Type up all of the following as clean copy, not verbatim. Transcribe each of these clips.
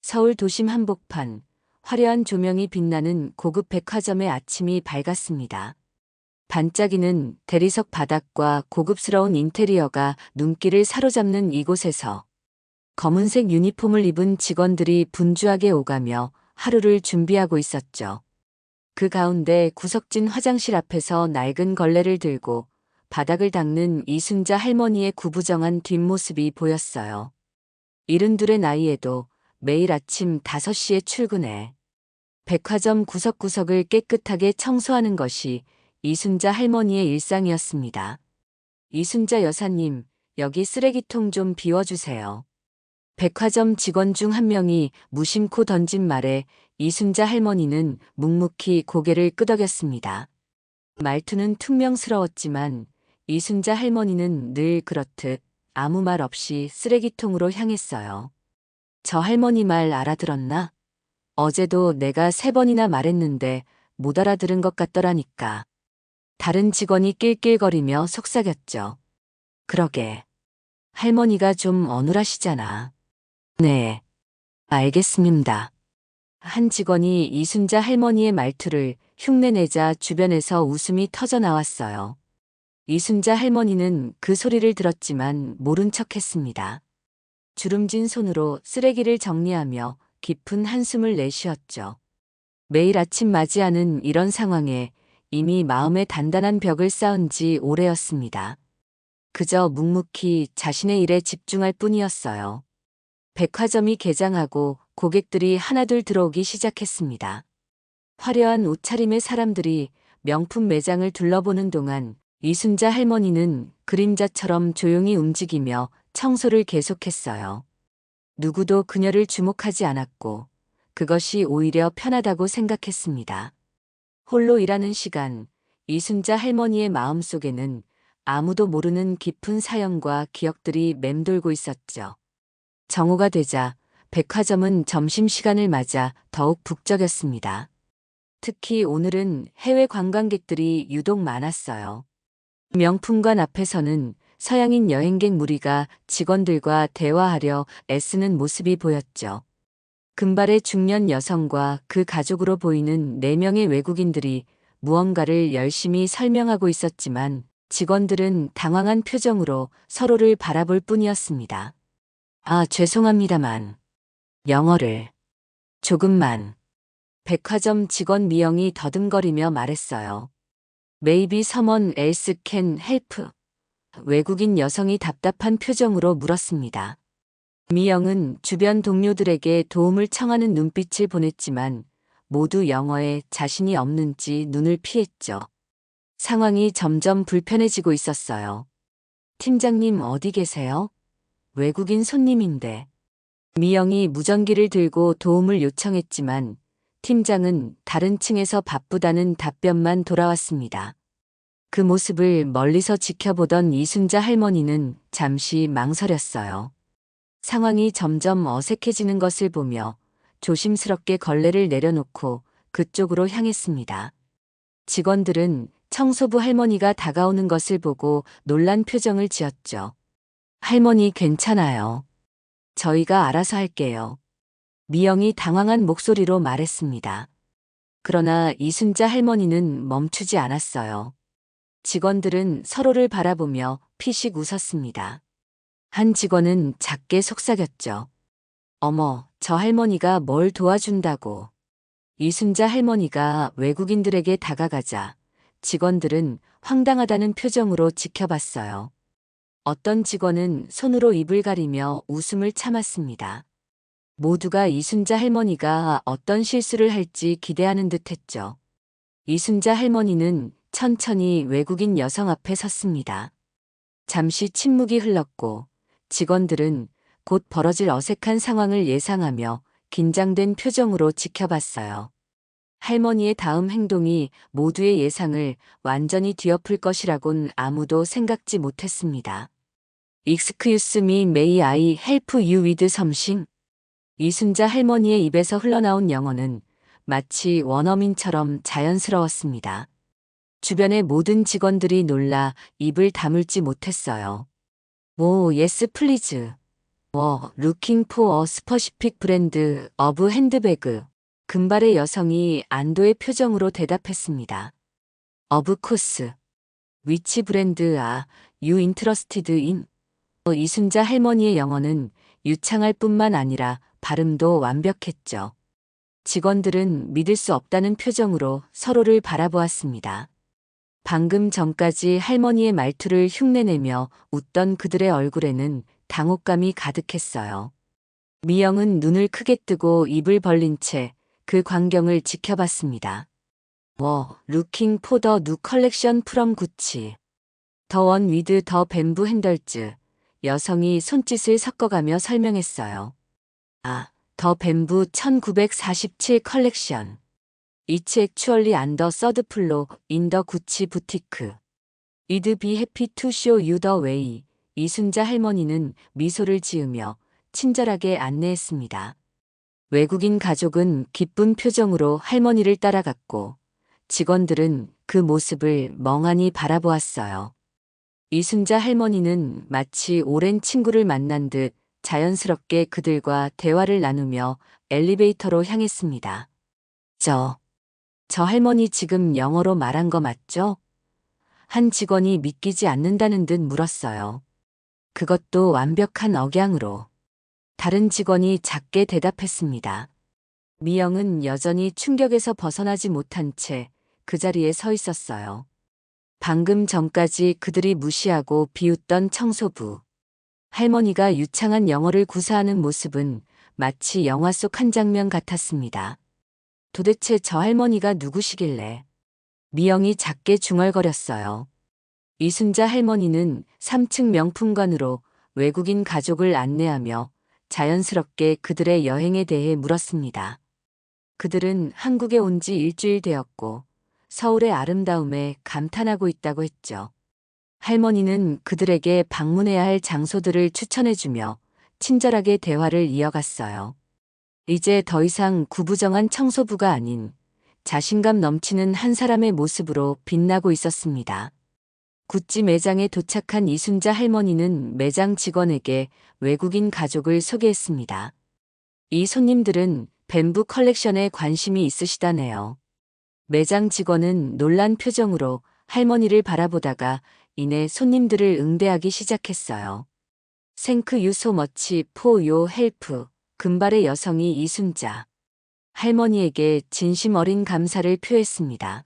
서울 도심 한복판, 화려한 조명이 빛나는 고급 백화점의 아침이 밝았습니다. 반짝이는 대리석 바닥과 고급스러운 인테리어가 눈길을 사로잡는 이곳에서 검은색 유니폼을 입은 직원들이 분주하게 오가며 하루를 준비하고 있었죠. 그 가운데 구석진 화장실 앞에서 낡은 걸레를 들고 바닥을 닦는 이순자 할머니의 구부정한 뒷모습이 보였어요. 72의 나이에도 매일 아침 5시에 출근해 백화점 구석구석을 깨끗하게 청소하는 것이 이순자 할머니의 일상이었습니다. 이순자 여사님, 여기 쓰레기통 좀 비워주세요. 백화점 직원 중 한 명이 무심코 던진 말에 이순자 할머니는 묵묵히 고개를 끄덕였습니다. 말투는 퉁명스러웠지만 이순자 할머니는 늘 그렇듯 아무 말 없이 쓰레기통으로 향했어요. 저 할머니 말 알아들었나? 어제도 내가 3번이나 말했는데 못 알아들은 것 같더라니까. 다른 직원이 낄낄거리며 속삭였죠. 그러게. 할머니가 좀 어눌하시잖아. 네. 알겠습니다. 한 직원이 이순자 할머니의 말투를 흉내내자 주변에서 웃음이 터져 나왔어요. 이순자 할머니는 그 소리를 들었지만 모른 척했습니다. 주름진 손으로 쓰레기를 정리하며 깊은 한숨을 내쉬었죠. 매일 아침 맞이하는 이런 상황에 이미 마음에 단단한 벽을 쌓은 지 오래였습니다. 그저 묵묵히 자신의 일에 집중할 뿐이었어요. 백화점이 개장하고 고객들이 하나둘 들어오기 시작했습니다. 화려한 옷차림의 사람들이 명품 매장을 둘러보는 동안 이순자 할머니는 그림자처럼 조용히 움직이며 청소를 계속했어요. 누구도 그녀를 주목하지 않았고 그것이 오히려 편하다고 생각했습니다. 홀로 일하는 시간, 이순자 할머니의 마음속에는 아무도 모르는 깊은 사연과 기억들이 맴돌고 있었죠. 정오가 되자 백화점은 점심시간을 맞아 더욱 북적였습니다. 특히 오늘은 해외 관광객들이 유독 많았어요. 명품관 앞에서는 서양인 여행객 무리가 직원들과 대화하려 애쓰는 모습이 보였죠. 금발의 중년 여성과 그 가족으로 보이는 4명의 외국인들이 무언가를 열심히 설명하고 있었지만 직원들은 당황한 표정으로 서로를 바라볼 뿐이었습니다. 아, 죄송합니다만. 영어를. 조금만. 백화점 직원 미영이 더듬거리며 말했어요. Maybe someone else can help. 외국인 여성이 답답한 표정으로 물었습니다. 미영은 주변 동료들에게 도움을 청하는 눈빛을 보냈지만 모두 영어에 자신이 없는지 눈을 피했죠. 상황이 점점 불편해지고 있었어요. 팀장님 어디 계세요? 외국인 손님인데. 미영이 무전기를 들고 도움을 요청했지만 팀장은 다른 층에서 바쁘다는 답변만 돌아왔습니다. 그 모습을 멀리서 지켜보던 이순자 할머니는 잠시 망설였어요. 상황이 점점 어색해지는 것을 보며 조심스럽게 걸레를 내려놓고 그쪽으로 향했습니다. 직원들은 청소부 할머니가 다가오는 것을 보고 놀란 표정을 지었죠. 할머니 괜찮아요. 저희가 알아서 할게요. 미영이 당황한 목소리로 말했습니다. 그러나 이순자 할머니는 멈추지 않았어요. 직원들은 서로를 바라보며 피식 웃었습니다. 한 직원은 작게 속삭였죠. 어머, 저 할머니가 뭘 도와준다고. 이순자 할머니가 외국인들에게 다가가자 직원들은 황당하다는 표정으로 지켜봤어요. 어떤 직원은 손으로 입을 가리며 웃음을 참았습니다. 모두가 이순자 할머니가 어떤 실수를 할지 기대하는 듯했죠. 이순자 할머니는 천천히 외국인 여성 앞에 섰습니다. 잠시 침묵이 흘렀고 직원들은 곧 벌어질 어색한 상황을 예상하며 긴장된 표정으로 지켜봤어요. 할머니의 다음 행동이 모두의 예상을 완전히 뒤엎을 것이라곤 아무도 생각지 못했습니다. Excuse me, may I help you with something? 이순자 할머니의 입에서 흘러나온 영어는 마치 원어민처럼 자연스러웠습니다. 주변의 모든 직원들이 놀라 입을 다물지 못했어요. 오, yes, please. looking for a specific brand of handbag. 금발의 여성이 안도의 표정으로 대답했습니다. Of course. Which brand are you interested in? 이순자 할머니의 영어는 유창할 뿐만 아니라 발음도 완벽했죠. 직원들은 믿을 수 없다는 표정으로 서로를 바라보았습니다. 방금 전까지 할머니의 말투를 흉내내며 웃던 그들의 얼굴에는 당혹감이 가득했어요. 미영은 눈을 크게 뜨고 입을 벌린 채 그 광경을 지켜봤습니다. Looking for the new collection from Gucci. The one with the bamboo handles. 여성이 손짓을 섞어가며 설명했어요. 더 뱀부 1947 컬렉션. It's actually on the third floor in the Gucci boutique. I'd be happy to show you the way. 이순자 할머니는 미소를 지으며 친절하게 안내했습니다. 외국인 가족은 기쁜 표정으로 할머니를 따라갔고 직원들은 그 모습을 멍하니 바라보았어요. 이순자 할머니는 마치 오랜 친구를 만난 듯 자연스럽게 그들과 대화를 나누며 엘리베이터로 향했습니다. 저 할머니 지금 영어로 말한 거 맞죠? 한 직원이 믿기지 않는다는 듯 물었어요. 그것도 완벽한 억양으로. 다른 직원이 작게 대답했습니다. 미영은 여전히 충격에서 벗어나지 못한 채 그 자리에 서 있었어요. 방금 전까지 그들이 무시하고 비웃던 청소부. 할머니가 유창한 영어를 구사하는 모습은 마치 영화 속 한 장면 같았습니다. 도대체 저 할머니가 누구시길래? 미영이 작게 중얼거렸어요. 이순자 할머니는 3층 명품관으로 외국인 가족을 안내하며 자연스럽게 그들의 여행에 대해 물었습니다. 그들은 한국에 온 지 일주일 되었고 서울의 아름다움에 감탄하고 있다고 했죠. 할머니는 그들에게 방문해야 할 장소들을 추천해주며 친절하게 대화를 이어갔어요. 이제 더 이상 구부정한 청소부가 아닌 자신감 넘치는 한 사람의 모습으로 빛나고 있었습니다. 구찌 매장에 도착한 이순자 할머니는 매장 직원에게 외국인 가족을 소개했습니다. 이 손님들은 뱀부 컬렉션에 관심이 있으시다네요. 매장 직원은 놀란 표정으로 할머니를 바라보다가 이내 손님들을 응대하기 시작했어요. Thank you so much for your help. 금발의 여성이 이순자 할머니에게 진심 어린 감사를 표했습니다.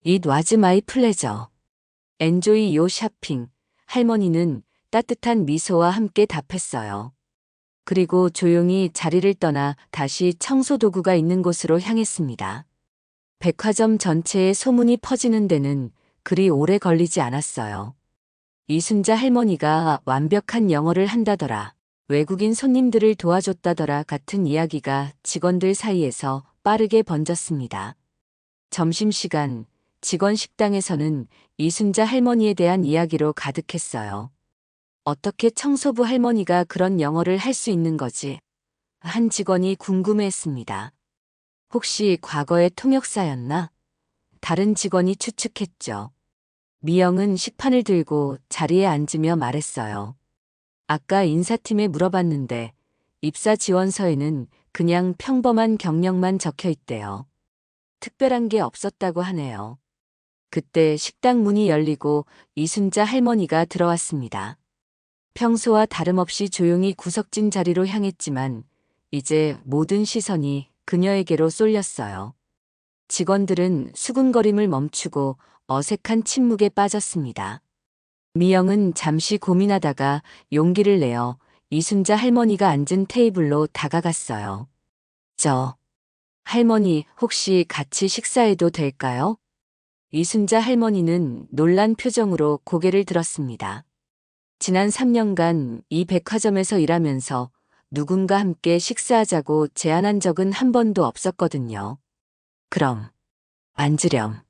It was my pleasure. Enjoy your shopping. 할머니는 따뜻한 미소와 함께 답했어요. 그리고 조용히 자리를 떠나 다시 청소도구가 있는 곳으로 향했습니다. 백화점 전체에 소문이 퍼지는 데는 그리 오래 걸리지 않았어요. 이순자 할머니가 완벽한 영어를 한다더라, 외국인 손님들을 도와줬다더라 같은 이야기가 직원들 사이에서 빠르게 번졌습니다. 점심시간, 직원 식당에서는 이순자 할머니에 대한 이야기로 가득했어요. 어떻게 청소부 할머니가 그런 영어를 할 수 있는 거지? 한 직원이 궁금해했습니다. 혹시 과거의 통역사였나? 다른 직원이 추측했죠. 미영은 식판을 들고 자리에 앉으며 말했어요. 아까 인사팀에 물어봤는데 입사 지원서에는 그냥 평범한 경력만 적혀 있대요. 특별한 게 없었다고 하네요. 그때 식당 문이 열리고 이순자 할머니가 들어왔습니다. 평소와 다름없이 조용히 구석진 자리로 향했지만 이제 모든 시선이 그녀에게로 쏠렸어요. 직원들은 수군거림을 멈추고 어색한 침묵에 빠졌습니다. 미영은 잠시 고민하다가 용기를 내어 이순자 할머니가 앉은 테이블로 다가갔어요. 할머니, 혹시 같이 식사해도 될까요? 이순자 할머니는 놀란 표정으로 고개를 들었습니다. 지난 3년간 이 백화점에서 일하면서 누군가 함께 식사하자고 제안한 적은 한 번도 없었거든요. 그럼 앉으렴.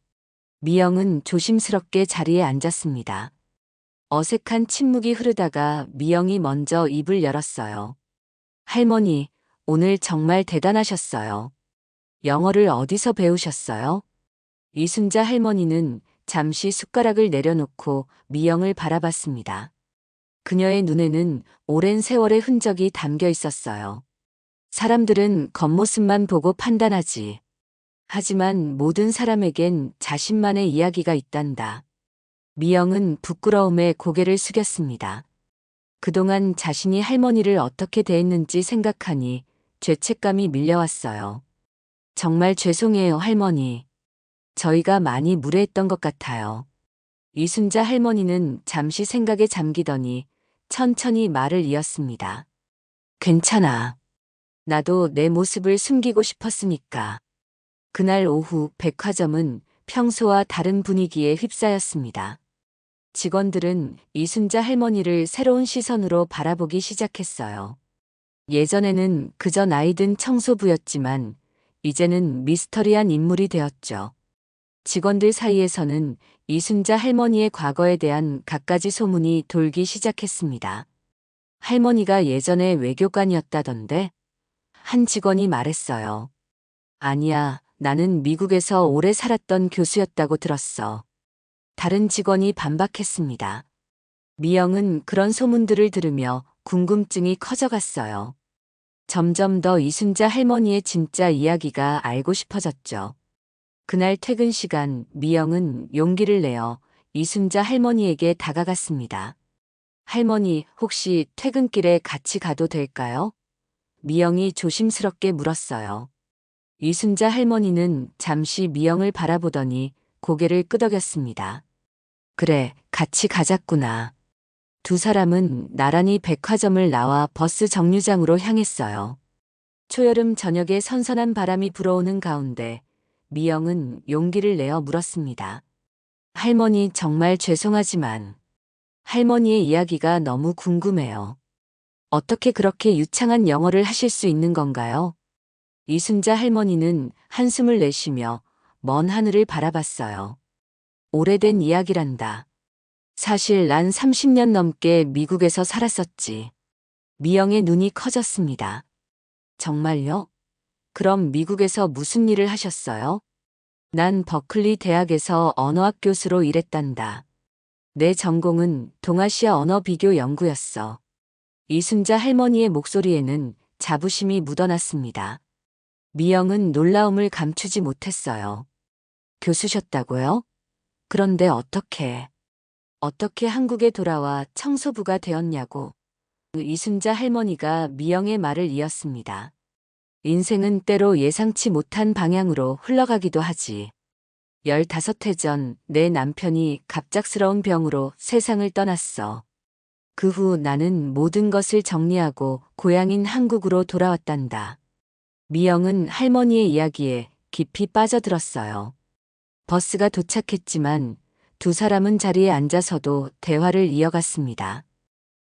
미영은 조심스럽게 자리에 앉았습니다. 어색한 침묵이 흐르다가 미영이 먼저 입을 열었어요. 할머니, 오늘 정말 대단하셨어요. 영어를 어디서 배우셨어요? 이순자 할머니는 잠시 숟가락을 내려놓고 미영을 바라봤습니다. 그녀의 눈에는 오랜 세월의 흔적이 담겨 있었어요. 사람들은 겉모습만 보고 판단하지. 하지만 모든 사람에겐 자신만의 이야기가 있단다. 미영은 부끄러움에 고개를 숙였습니다. 그동안 자신이 할머니를 어떻게 대했는지 생각하니 죄책감이 밀려왔어요. 정말 죄송해요, 할머니. 저희가 많이 무례했던 것 같아요. 이순자 할머니는 잠시 생각에 잠기더니 천천히 말을 이었습니다. 괜찮아. 나도 내 모습을 숨기고 싶었으니까. 그날 오후 백화점은 평소와 다른 분위기에 휩싸였습니다. 직원들은 이순자 할머니를 새로운 시선으로 바라보기 시작했어요. 예전에는 그저 나이든 청소부였지만 이제는 미스터리한 인물이 되었죠. 직원들 사이에서는 이순자 할머니의 과거에 대한 갖가지 소문이 돌기 시작했습니다. 할머니가 예전에 외교관이었다던데? 한 직원이 말했어요. 아니야, 나는 미국에서 오래 살았던 교수였다고 들었어. 다른 직원이 반박했습니다. 미영은 그런 소문들을 들으며 궁금증이 커져갔어요. 점점 더 이순자 할머니의 진짜 이야기가 알고 싶어졌죠. 그날 퇴근 시간 미영은 용기를 내어 이순자 할머니에게 다가갔습니다. 할머니, 혹시 퇴근길에 같이 가도 될까요? 미영이 조심스럽게 물었어요. 이순자 할머니는 잠시 미영을 바라보더니 고개를 끄덕였습니다. 그래, 같이 가자꾸나. 두 사람은 나란히 백화점을 나와 버스 정류장으로 향했어요. 초여름 저녁에 선선한 바람이 불어오는 가운데 미영은 용기를 내어 물었습니다. 할머니, 정말 죄송하지만 할머니의 이야기가 너무 궁금해요. 어떻게 그렇게 유창한 영어를 하실 수 있는 건가요? 이순자 할머니는 한숨을 내쉬며 먼 하늘을 바라봤어요. 오래된 이야기란다. 사실 난 30년 넘게 미국에서 살았었지. 미영의 눈이 커졌습니다. 정말요? 그럼 미국에서 무슨 일을 하셨어요? 난 버클리 대학에서 언어학 교수로 일했단다. 내 전공은 동아시아 언어 비교 연구였어. 이순자 할머니의 목소리에는 자부심이 묻어났습니다. 미영은 놀라움을 감추지 못했어요. 교수셨다고요? 그런데 어떻게 한국에 돌아와 청소부가 되었냐고. 이순자 할머니가 미영의 말을 이었습니다. 인생은 때로 예상치 못한 방향으로 흘러가기도 하지. 15해 전 내 남편이 갑작스러운 병으로 세상을 떠났어. 그 후 나는 모든 것을 정리하고 고향인 한국으로 돌아왔단다. 미영은 할머니의 이야기에 깊이 빠져들었어요. 버스가 도착했지만 두 사람은 자리에 앉아서도 대화를 이어갔습니다.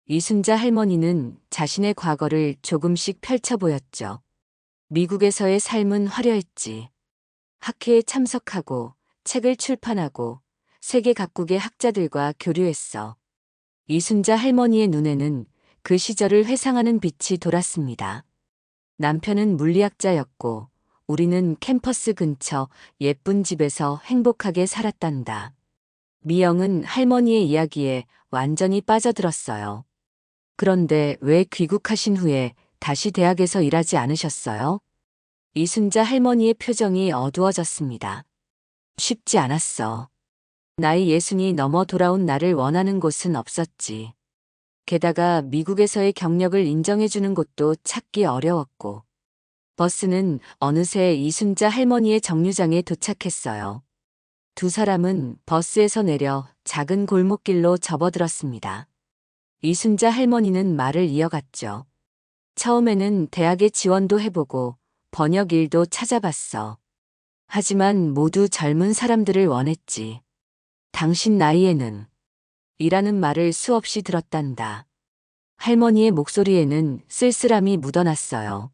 이순자 할머니는 자신의 과거를 조금씩 펼쳐 보였죠. 미국에서의 삶은 화려했지. 학회에 참석하고 책을 출판하고 세계 각국의 학자들과 교류했어. 이순자 할머니의 눈에는 그 시절을 회상하는 빛이 돌았습니다. 남편은 물리학자였고 우리는 캠퍼스 근처 예쁜 집에서 행복하게 살았단다. 미영은 할머니의 이야기에 완전히 빠져들었어요. 그런데 왜 귀국하신 후에 다시 대학에서 일하지 않으셨어요? 이순자 할머니의 표정이 어두워졌습니다. 쉽지 않았어. 나이 60이 넘어 돌아온 나를 원하는 곳은 없었지. 게다가 미국에서의 경력을 인정해주는 곳도 찾기 어려웠고. 버스는 어느새 이순자 할머니의 정류장에 도착했어요. 두 사람은 버스에서 내려 작은 골목길로 접어들었습니다. 이순자 할머니는 말을 이어갔죠. 처음에는 대학에 지원도 해보고 번역 일도 찾아봤어. 하지만 모두 젊은 사람들을 원했지. 당신 나이에는 이라는 말을 수없이 들었단다. 할머니의 목소리에는 쓸쓸함이 묻어났어요.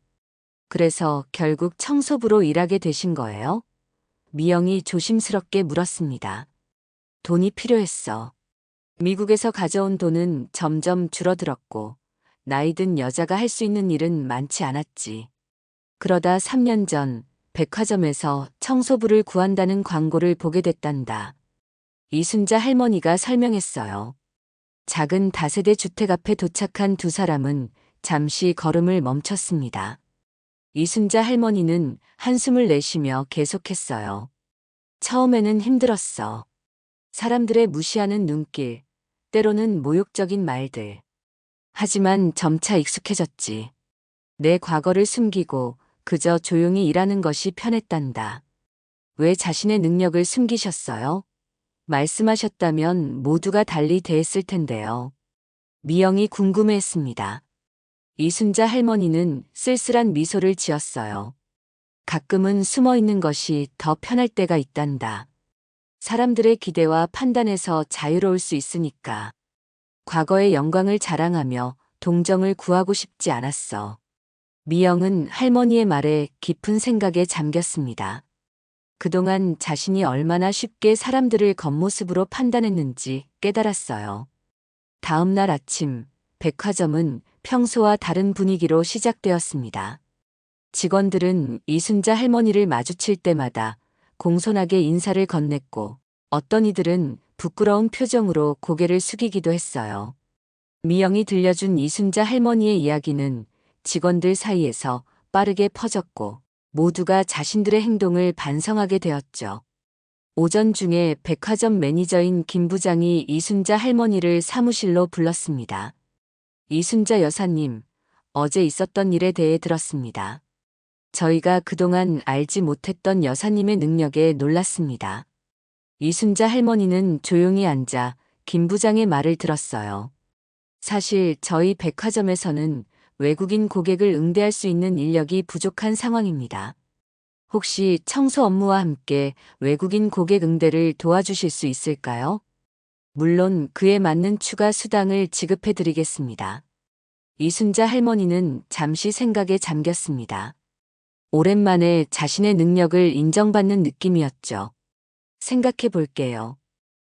그래서 결국 청소부로 일하게 되신 거예요? 미영이 조심스럽게 물었습니다. 돈이 필요했어. 미국에서 가져온 돈은 점점 줄어들었고 나이 든 여자가 할 수 있는 일은 많지 않았지. 그러다 3년 전 백화점에서 청소부를 구한다는 광고를 보게 됐단다. 이순자 할머니가 설명했어요. 작은 다세대 주택 앞에 도착한 두 사람은 잠시 걸음을 멈췄습니다. 이순자 할머니는 한숨을 내쉬며 계속했어요. 처음에는 힘들었어. 사람들의 무시하는 눈길, 때로는 모욕적인 말들. 하지만 점차 익숙해졌지. 내 과거를 숨기고 그저 조용히 일하는 것이 편했단다. 왜 자신의 능력을 숨기셨어요? 말씀하셨다면 모두가 달리 대했을 텐데요. 미영이 궁금해했습니다. 이순자 할머니는 쓸쓸한 미소를 지었어요. 가끔은 숨어 있는 것이 더 편할 때가 있단다. 사람들의 기대와 판단에서 자유로울 수 있으니까. 과거의 영광을 자랑하며 동정을 구하고 싶지 않았어. 미영은 할머니의 말에 깊은 생각에 잠겼습니다. 그동안 자신이 얼마나 쉽게 사람들을 겉모습으로 판단했는지 깨달았어요. 다음 날 아침, 백화점은 평소와 다른 분위기로 시작되었습니다. 직원들은 이순자 할머니를 마주칠 때마다 공손하게 인사를 건넸고 어떤 이들은 부끄러운 표정으로 고개를 숙이기도 했어요. 미영이 들려준 이순자 할머니의 이야기는 직원들 사이에서 빠르게 퍼졌고 모두가 자신들의 행동을 반성하게 되었죠. 오전 중에 백화점 매니저인 김 부장이 이순자 할머니를 사무실로 불렀습니다. 이순자 여사님, 어제 있었던 일에 대해 들었습니다. 저희가 그동안 알지 못했던 여사님의 능력에 놀랐습니다. 이순자 할머니는 조용히 앉아 김 부장의 말을 들었어요. 사실 저희 백화점에서는 외국인 고객을 응대할 수 있는 인력이 부족한 상황입니다. 혹시 청소 업무와 함께 외국인 고객 응대를 도와주실 수 있을까요? 물론 그에 맞는 추가 수당을 지급해 드리겠습니다. 이순자 할머니는 잠시 생각에 잠겼습니다. 오랜만에 자신의 능력을 인정받는 느낌이었죠. 생각해 볼게요.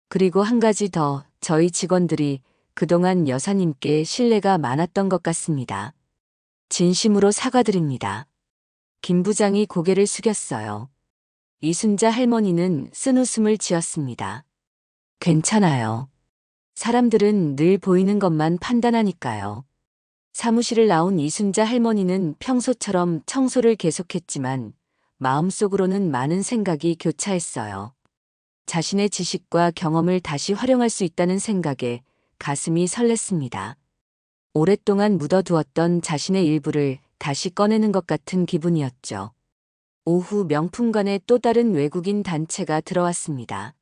그리고 한 가지 더, 저희 직원들이 그동안 여사님께 신뢰가 많았던 것 같습니다. 진심으로 사과드립니다. 김 부장이 고개를 숙였어요. 이순자 할머니는 쓴웃음을 지었습니다. 괜찮아요. 사람들은 늘 보이는 것만 판단하니까요. 사무실을 나온 이순자 할머니는 평소처럼 청소를 계속했지만 마음속으로는 많은 생각이 교차했어요. 자신의 지식과 경험을 다시 활용할 수 있다는 생각에 가슴이 설렜습니다. 오랫동안 묻어두었던 자신의 일부를 다시 꺼내는 것 같은 기분이었죠. 오후 명품관에 또 다른 외국인 단체가 들어왔습니다.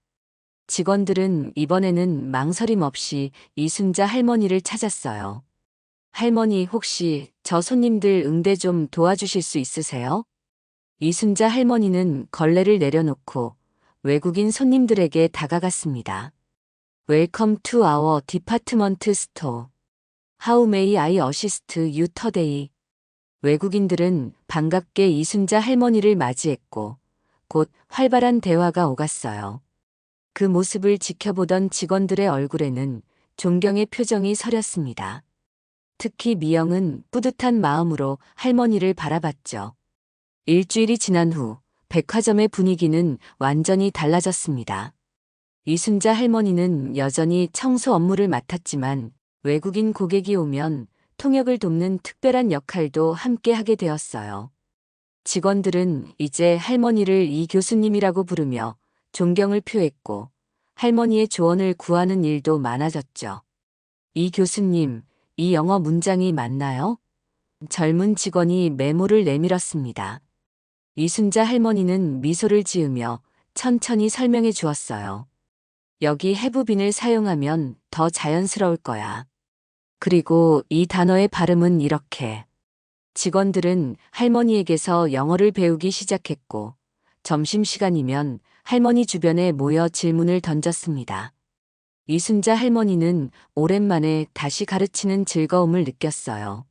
직원들은 이번에는 망설임 없이 이순자 할머니를 찾았어요. 할머니, 혹시 저 손님들 응대 좀 도와주실 수 있으세요? 이순자 할머니는 걸레를 내려놓고 외국인 손님들에게 다가갔습니다. Welcome to our department store. How may I assist you today? 외국인들은 반갑게 이순자 할머니를 맞이했고 곧 활발한 대화가 오갔어요. 그 모습을 지켜보던 직원들의 얼굴에는 존경의 표정이 서렸습니다. 특히 미영은 뿌듯한 마음으로 할머니를 바라봤죠. 일주일이 지난 후 백화점의 분위기는 완전히 달라졌습니다. 이순자 할머니는 여전히 청소 업무를 맡았지만 외국인 고객이 오면 통역을 돕는 특별한 역할도 함께 하게 되었어요. 직원들은 이제 할머니를 이 교수님이라고 부르며 존경을 표했고 할머니의 조언을 구하는 일도 많아졌죠. 이 교수님, 이 영어 문장이 맞나요? 젊은 직원이 메모를 내밀었습니다. 이순자 할머니는 미소를 지으며 천천히 설명해 주었어요. 여기 해부빈을 사용하면 더 자연스러울 거야. 그리고 이 단어의 발음은 이렇게. 직원들은 할머니에게서 영어를 배우기 시작했고 점심시간이면 할머니 주변에 모여 질문을 던졌습니다. 이순자 할머니는 오랜만에 다시 가르치는 즐거움을 느꼈어요.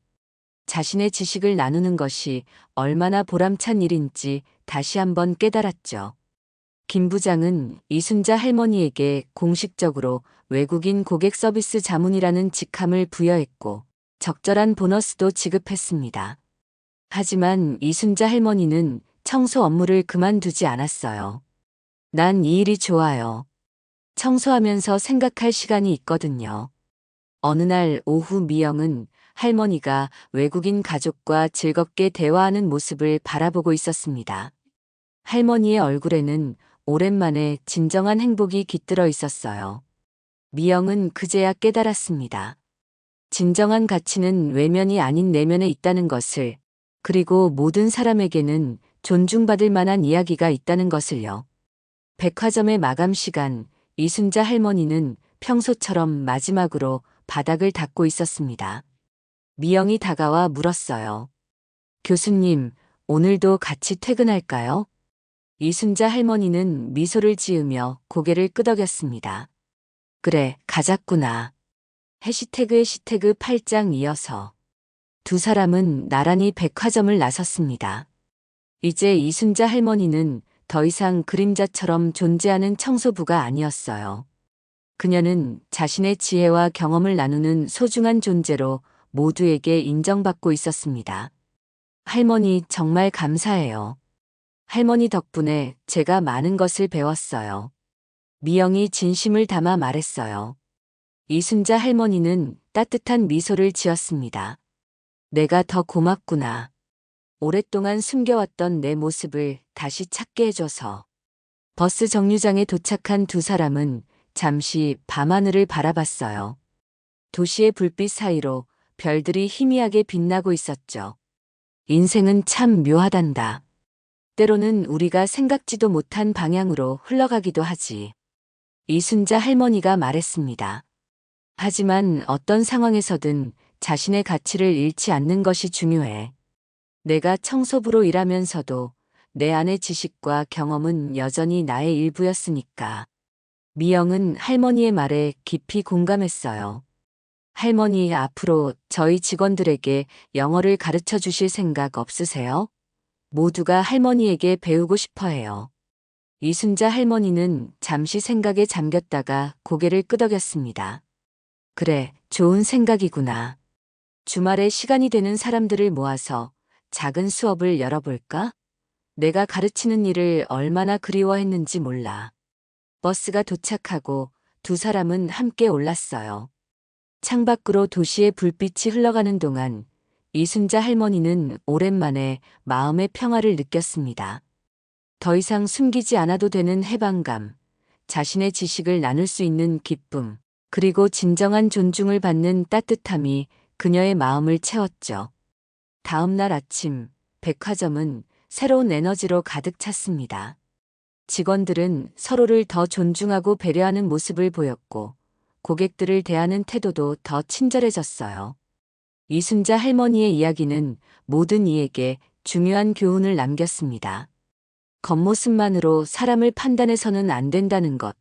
자신의 지식을 나누는 것이 얼마나 보람찬 일인지 다시 한번 깨달았죠. 김 부장은 이순자 할머니에게 공식적으로 외국인 고객 서비스 자문이라는 직함을 부여했고 적절한 보너스도 지급했습니다. 하지만 이순자 할머니는 청소 업무를 그만두지 않았어요. 난 이 일이 좋아요. 청소하면서 생각할 시간이 있거든요. 어느 날 오후 미영은 할머니가 외국인 가족과 즐겁게 대화하는 모습을 바라보고 있었습니다. 할머니의 얼굴에는 오랜만에 진정한 행복이 깃들어 있었어요. 미영은 그제야 깨달았습니다. 진정한 가치는 외면이 아닌 내면에 있다는 것을, 그리고 모든 사람에게는 존중받을 만한 이야기가 있다는 것을요. 백화점의 마감 시간, 이순자 할머니는 평소처럼 마지막으로 바닥을 닦고 있었습니다. 미영이 다가와 물었어요. 교수님, 오늘도 같이 퇴근할까요? 이순자 할머니는 미소를 지으며 고개를 끄덕였습니다. 그래, 가자꾸나. 해시태그 8장 이어서 두 사람은 나란히 백화점을 나섰습니다. 이제 이순자 할머니는 더 이상 그림자처럼 존재하는 청소부가 아니었어요. 그녀는 자신의 지혜와 경험을 나누는 소중한 존재로 모두에게 인정받고 있었습니다. 할머니 정말 감사해요. 할머니 덕분에 제가 많은 것을 배웠어요. 미영이 진심을 담아 말했어요. 이순자 할머니는 따뜻한 미소를 지었습니다. 내가 더 고맙구나. 오랫동안 숨겨왔던 내 모습을 다시 찾게 해줘서. 버스 정류장에 도착한 두 사람은 잠시 밤하늘을 바라봤어요. 도시의 불빛 사이로 별들이 희미하게 빛나고 있었죠. 인생은 참 묘하단다. 때로는 우리가 생각지도 못한 방향으로 흘러가기도 하지. 이순자 할머니가 말했습니다. 하지만 어떤 상황에서든 자신의 가치를 잃지 않는 것이 중요해. 내가 청소부로 일하면서도 내 안의 지식과 경험은 여전히 나의 일부였으니까. 미영은 할머니의 말에 깊이 공감했어요. 할머니, 앞으로 저희 직원들에게 영어를 가르쳐 주실 생각 없으세요? 모두가 할머니에게 배우고 싶어 해요. 이순자 할머니는 잠시 생각에 잠겼다가 고개를 끄덕였습니다. 그래, 좋은 생각이구나. 주말에 시간이 되는 사람들을 모아서 작은 수업을 열어볼까? 내가 가르치는 일을 얼마나 그리워했는지 몰라. 버스가 도착하고 두 사람은 함께 올랐어요. 창밖으로 도시의 불빛이 흘러가는 동안 이순자 할머니는 오랜만에 마음의 평화를 느꼈습니다. 더 이상 숨기지 않아도 되는 해방감, 자신의 지식을 나눌 수 있는 기쁨, 그리고 진정한 존중을 받는 따뜻함이 그녀의 마음을 채웠죠. 다음 날 아침, 백화점은 새로운 에너지로 가득 찼습니다. 직원들은 서로를 더 존중하고 배려하는 모습을 보였고, 고객들을 대하는 태도도 더 친절해졌어요. 이순자 할머니의 이야기는 모든 이에게 중요한 교훈을 남겼습니다. 겉모습만으로 사람을 판단해서는 안 된다는 것,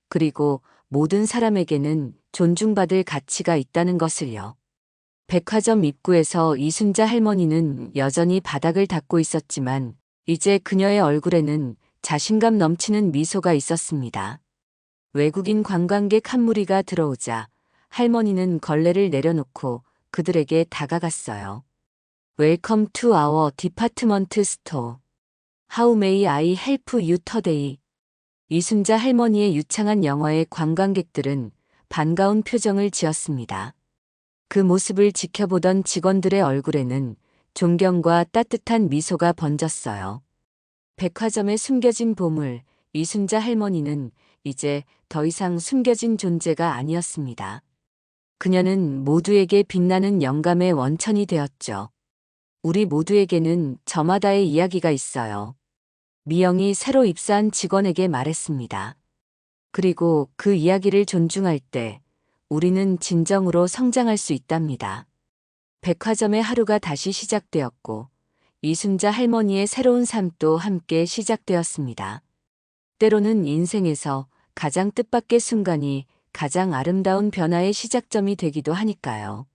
그리고 모든 사람에게는 존중받을 가치가 있다는 것을요. 백화점 입구에서 이순자 할머니는 여전히 바닥을 닦고 있었지만 이제 그녀의 얼굴에는 자신감 넘치는 미소가 있었습니다. 외국인 관광객 한 무리가 들어오자 할머니는 걸레를 내려놓고 그들에게 다가갔어요. Welcome to our department store. How may I help you today? 이순자 할머니의 유창한 영어에 관광객들은 반가운 표정을 지었습니다. 그 모습을 지켜보던 직원들의 얼굴에는 존경과 따뜻한 미소가 번졌어요. 백화점에 숨겨진 보물, 이순자 할머니는 이제 더 이상 숨겨진 존재가 아니었습니다. 그녀는 모두에게 빛나는 영감의 원천이 되었죠. 우리 모두에게는 저마다의 이야기가 있어요. 미영이 새로 입사한 직원에게 말했습니다. 그리고 그 이야기를 존중할 때 우리는 진정으로 성장할 수 있답니다. 백화점의 하루가 다시 시작되었고 이순자 할머니의 새로운 삶도 함께 시작되었습니다. 때로는 인생에서 가장 뜻밖의 순간이 가장 아름다운 변화의 시작점이 되기도 하니까요.